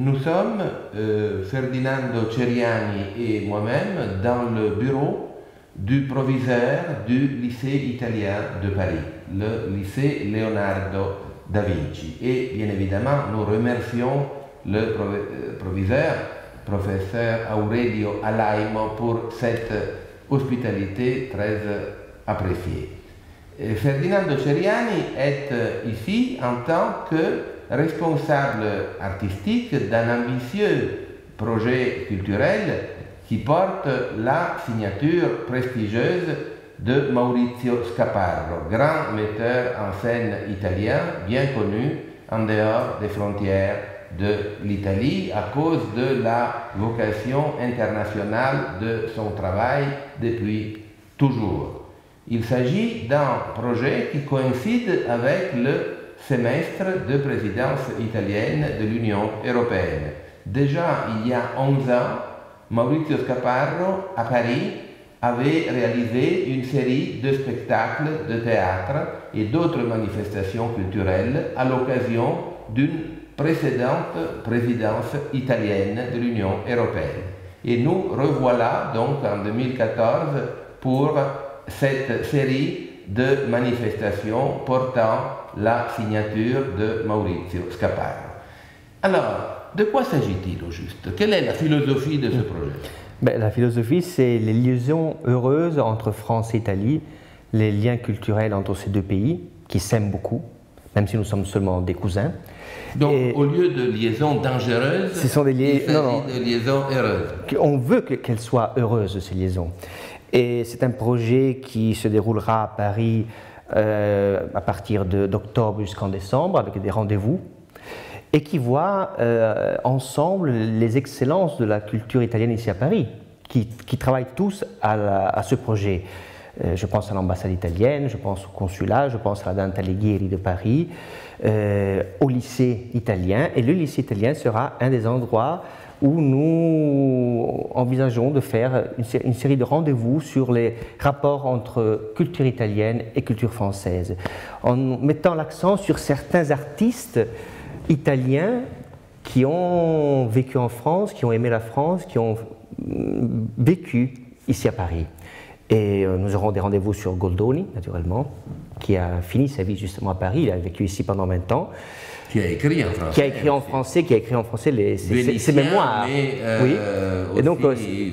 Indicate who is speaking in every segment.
Speaker 1: Nous sommes, Ferdinando Ceriani et moi-même, dans le bureau du proviseur du lycée italien de Paris, le lycée Leonardo da Vinci. Et bien évidemment, nous remercions le proviseur, professeur Aurelio Alaimo, pour cette hospitalité très appréciée. Ferdinando Ceriani est ici en tant que responsable artistique d'un ambitieux projet culturel qui porte la signature prestigieuse de Maurizio Scaparro, grand metteur en scène italien bien connu en dehors des frontières de l'Italie à cause de la vocation internationale de son travail depuis toujours. Il s'agit d'un projet qui coïncide avec le semestre de présidence italienne de l'Union européenne. Déjà il y a 11 ans, Maurizio Scaparro, à Paris, avait réalisé une série de spectacles de théâtre et d'autres manifestations culturelles à l'occasion d'une précédente présidence italienne de l'Union européenne. Et nous revoilà donc en 2014 pour cette série de manifestations portant la signature de Maurizio Scaparro. Alors, de quoi s'agit-il au juste? Quelle est la philosophie de ce projet?
Speaker 2: La philosophie, c'est les liaisons heureuses entre France et Italie, les liens culturels entre ces deux pays qui s'aiment beaucoup, même si nous sommes seulement des cousins.
Speaker 1: Donc, au lieu de liaisons dangereuses,
Speaker 2: ce sont des
Speaker 1: il s'agit de liaisons heureuses.
Speaker 2: On veut qu'elles soient heureuses, ces liaisons. Et c'est un projet qui se déroulera à Paris à partir d'octobre jusqu'en décembre, avec des rendez-vous, et qui voit ensemble les excellences de la culture italienne ici à Paris, qui travaillent tous à ce projet. Je pense à l'ambassade italienne, je pense au consulat, je pense à la Dante Alighieri de Paris, au lycée italien. Et le lycée italien sera un des endroits où nous envisageons de faire une série de rendez-vous sur les rapports entre culture italienne et culture française, en mettant l'accent sur certains artistes italiens qui ont vécu en France, qui ont aimé la France, qui ont vécu ici à Paris. Et nous aurons des rendez-vous sur Goldoni, naturellement, qui a fini sa vie justement à Paris, il a vécu ici pendant 20 ans.
Speaker 1: Qui a écrit en français.
Speaker 2: Qui a écrit en français ses mémoires.
Speaker 1: Mais
Speaker 2: oui.
Speaker 1: Aussi et donc,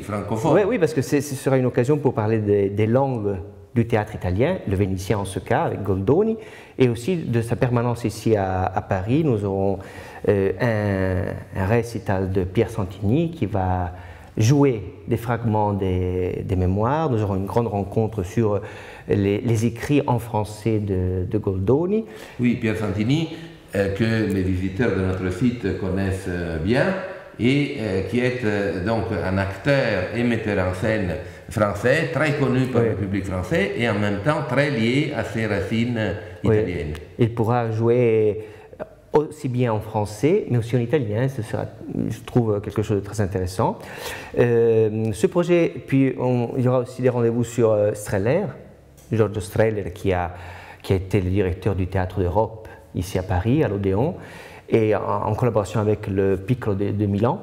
Speaker 1: francophone.
Speaker 2: Oui, parce que ce sera une occasion pour parler des langues du théâtre italien, le vénitien en ce cas, avec Goldoni, et aussi de sa permanence ici à Paris. Nous aurons un récital de Pierre Santini qui va jouer des fragments des mémoires. Nous aurons une grande rencontre sur les écrits en français de Goldoni.
Speaker 1: Oui, Pierre Santini, que les visiteurs de notre site connaissent bien, et qui est donc un acteur et metteur en scène français, très connu par le public français et en même temps très lié à ses racines italiennes.
Speaker 2: Il pourra jouer aussi bien en français, mais aussi en italien. Ce sera, je trouve, quelque chose de très intéressant. Ce projet, puis il y aura aussi des rendez-vous sur Streller, Giorgio Streller, qui a été le directeur du Théâtre d'Europe ici à Paris, à l'Odéon, et en collaboration avec le Piccolo de Milan.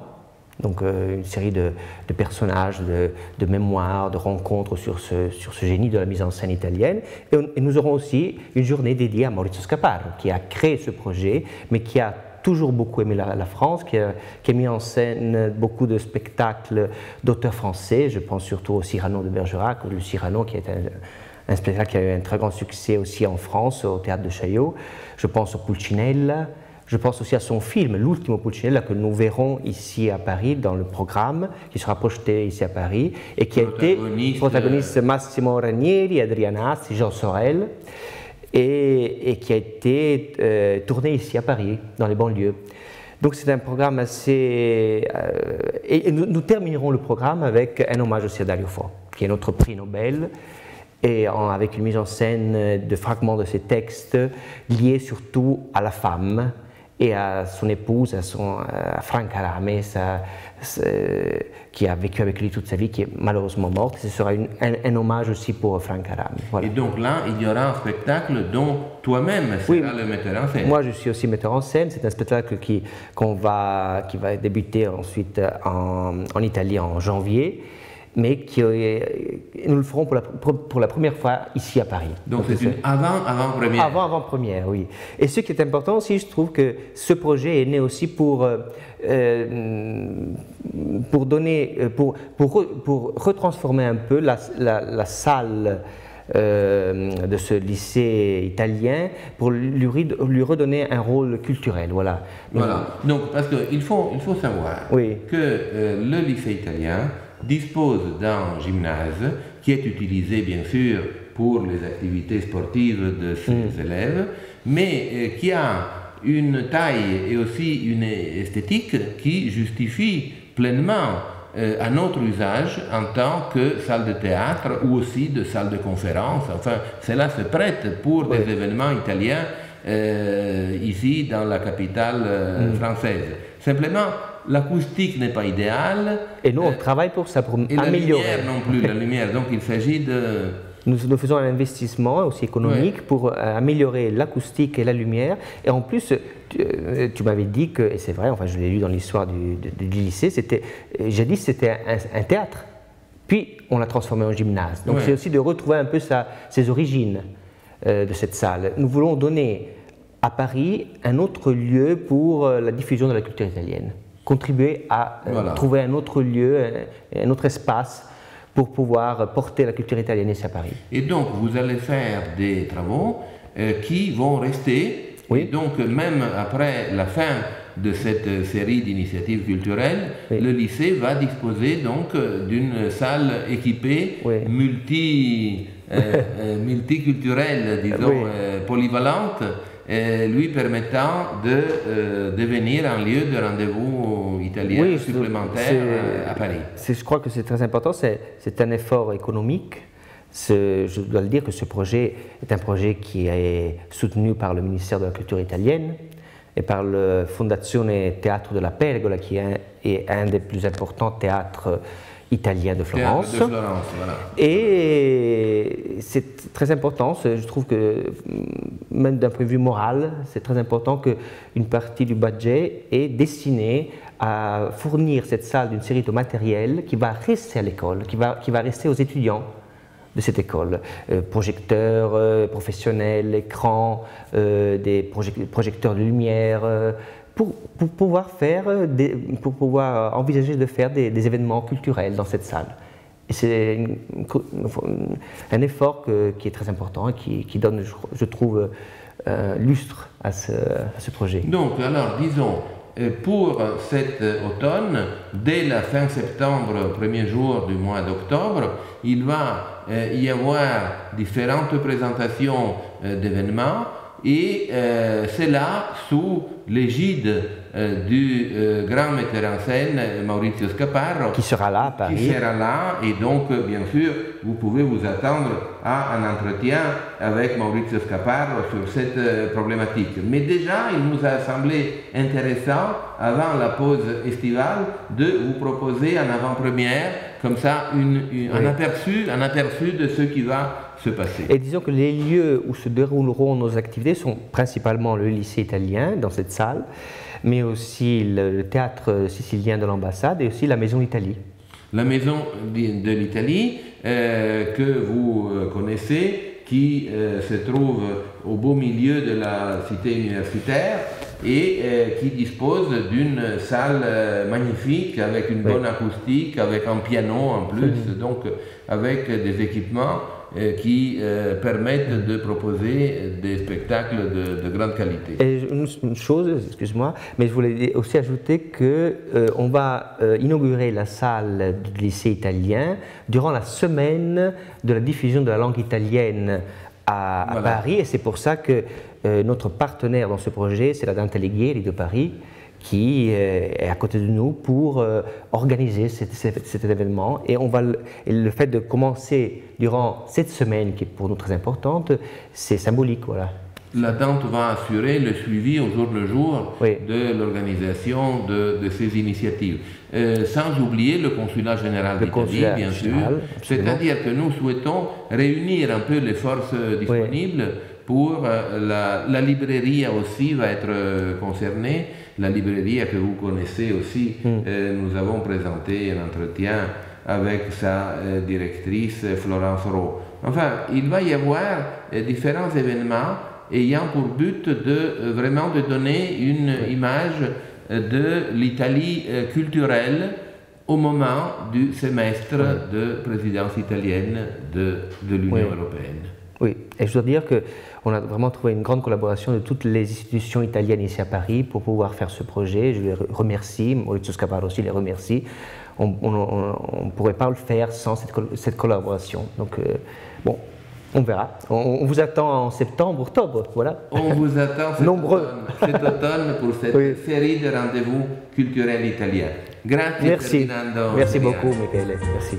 Speaker 2: Donc une série de personnages, de mémoires, de rencontres sur ce génie de la mise en scène italienne. Et nous aurons aussi une journée dédiée à Maurizio Scaparro, qui a créé ce projet, mais qui a toujours beaucoup aimé la France, qui a mis en scène beaucoup de spectacles d'auteurs français. Je pense surtout au Cyrano de Bergerac, le Cyrano, qui est un spectacle qui a eu un très grand succès aussi en France, au Théâtre de Chaillot. Je pense au Pulcinella. Je pense aussi à son film, l'Ultimo Pulcinella, que nous verrons ici à Paris dans le programme, qui sera projeté ici à Paris, et qui a été protagoniste Massimo Ranieri, Adriana Assi, Jean Sorel, et qui a été tourné ici à Paris, dans les banlieues. Donc c'est un programme assez... et nous terminerons le programme avec un hommage aussi à Dario Fo, qui est notre prix Nobel, et avec une mise en scène de fragments de ses textes liés surtout à la femme et à son épouse, à Franca Ramesa, qui a vécu avec lui toute sa vie, qui est malheureusement morte. Ce sera un hommage aussi pour Franca Rame. Voilà.
Speaker 1: Et donc là, il y aura un spectacle dont toi-même seras le metteur en scène.
Speaker 2: Moi, je suis aussi metteur en scène. C'est un spectacle qui va débuter ensuite en Italie en janvier, mais nous le ferons pour la première fois ici à Paris.
Speaker 1: Donc c'est une avant-première.
Speaker 2: Avant-première, oui. Et ce qui est important aussi, je trouve que ce projet est né aussi pour retransformer un peu la salle de ce lycée italien, pour lui redonner un rôle culturel. Voilà.
Speaker 1: Donc parce qu'il faut savoir que le lycée italien dispose d'un gymnase qui est utilisé bien sûr pour les activités sportives de ses élèves, mais qui a une taille et aussi une esthétique qui justifie pleinement à notre usage en tant que salle de théâtre ou aussi de salle de conférence. Enfin, cela se prête pour des événements italiens ici dans la capitale française. Simplement, l'acoustique n'est pas idéale.
Speaker 2: Et nous, on travaille pour ça, pour améliorer.
Speaker 1: La lumière non plus, la lumière. Donc il s'agit de...
Speaker 2: Nous faisons un investissement aussi économique pour améliorer l'acoustique et la lumière. Et en plus, tu m'avais dit que, et c'est vrai, enfin je l'ai lu dans l'histoire du lycée, jadis c'était un théâtre. Puis on l'a transformé en gymnase. Donc c'est aussi de retrouver un peu ses origines de cette salle. Nous voulons donner à Paris un autre lieu pour la diffusion de la culture italienne. Contribuer à trouver un autre lieu, un autre espace pour pouvoir porter la culture italienne ici à Paris.
Speaker 1: Et donc vous allez faire des travaux qui vont rester, et donc même après la fin de cette série d'initiatives culturelles, le lycée va disposer donc d'une salle équipée multiculturelle, disons, polyvalente, lui permettant de devenir un lieu de rendez-vous italien supplémentaire à Paris.
Speaker 2: Je crois que c'est très important, c'est un effort économique. Je dois le dire que ce projet est un projet qui est soutenu par le ministère de la Culture italienne et par le Fondazione Teatro della Pergola, qui est un des plus importants théâtres italien de Florence. Et c'est très important, je trouve que même d'un point de vue moral, c'est très important qu'une partie du budget est destinée à fournir cette salle d'une série de matériel qui va rester à l'école, qui va rester aux étudiants de cette école. Projecteurs professionnels, écrans, des projecteurs de lumière, pour pouvoir envisager de faire des événements culturels dans cette salle. Et c'est un effort qui est très important et qui donne, je trouve, lustre à ce projet.
Speaker 1: Donc, alors, disons, pour cet automne, dès la fin septembre, premier jour du mois d'octobre, il va y avoir différentes présentations d'événements, et c'est là, sous l'égide du grand metteur en scène Maurizio Scaparro,
Speaker 2: qui sera là à Paris.
Speaker 1: Qui sera là, et donc bien sûr vous pouvez vous attendre à un entretien avec Maurizio Scaparro sur cette problématique. Mais déjà il nous a semblé intéressant avant la pause estivale de vous proposer en avant-première comme ça un aperçu de ce qui va se passer.
Speaker 2: Et disons que les lieux où se dérouleront nos activités sont principalement le lycée italien dans cette salle, mais aussi le théâtre sicilien de l'ambassade et aussi la Maison d'Italie.
Speaker 1: La Maison de l'Italie que vous connaissez, qui se trouve au beau milieu de la cité universitaire et qui dispose d'une salle magnifique avec une bonne acoustique, avec un piano en plus, donc avec des équipements qui permettent de proposer des spectacles de grande qualité.
Speaker 2: Et une chose, excuse-moi, mais je voulais aussi ajouter qu'on va inaugurer la salle du lycée italien durant la semaine de la diffusion de la langue italienne à Paris, et c'est pour ça que notre partenaire dans ce projet, c'est la Dante Alighieri de Paris, qui est à côté de nous pour organiser cet événement. Et le fait de commencer durant cette semaine, qui est pour nous très importante, c'est symbolique. Voilà.
Speaker 1: La DANT va assurer le suivi au jour le jour
Speaker 2: Oui.
Speaker 1: de l'organisation de ces initiatives. Sans oublier le consulat général d'Italie, bien sûr. C'est-à-dire que nous souhaitons réunir un peu les forces disponibles. Oui. Pour la librairie aussi va être concernée. La librairie que vous connaissez aussi, nous avons présenté un entretien avec sa directrice Florence Rowe. Enfin, il va y avoir différents événements ayant pour but de vraiment de donner une image de l'Italie culturelle au moment du semestre de présidence italienne de l'Union européenne.
Speaker 2: Oui, et je dois dire qu'on a vraiment trouvé une grande collaboration de toutes les institutions italiennes ici à Paris pour pouvoir faire ce projet. Je les remercie, Maurizio Scaparo aussi les remercie. On ne pourrait pas le faire sans cette collaboration. Donc, bon, on verra. On vous attend en septembre, octobre, voilà.
Speaker 1: On vous attend cet automne pour cette série de rendez-vous culturels italiens. Grazie,
Speaker 2: merci.
Speaker 1: Ferdinando.
Speaker 2: Merci beaucoup, Michele. Merci.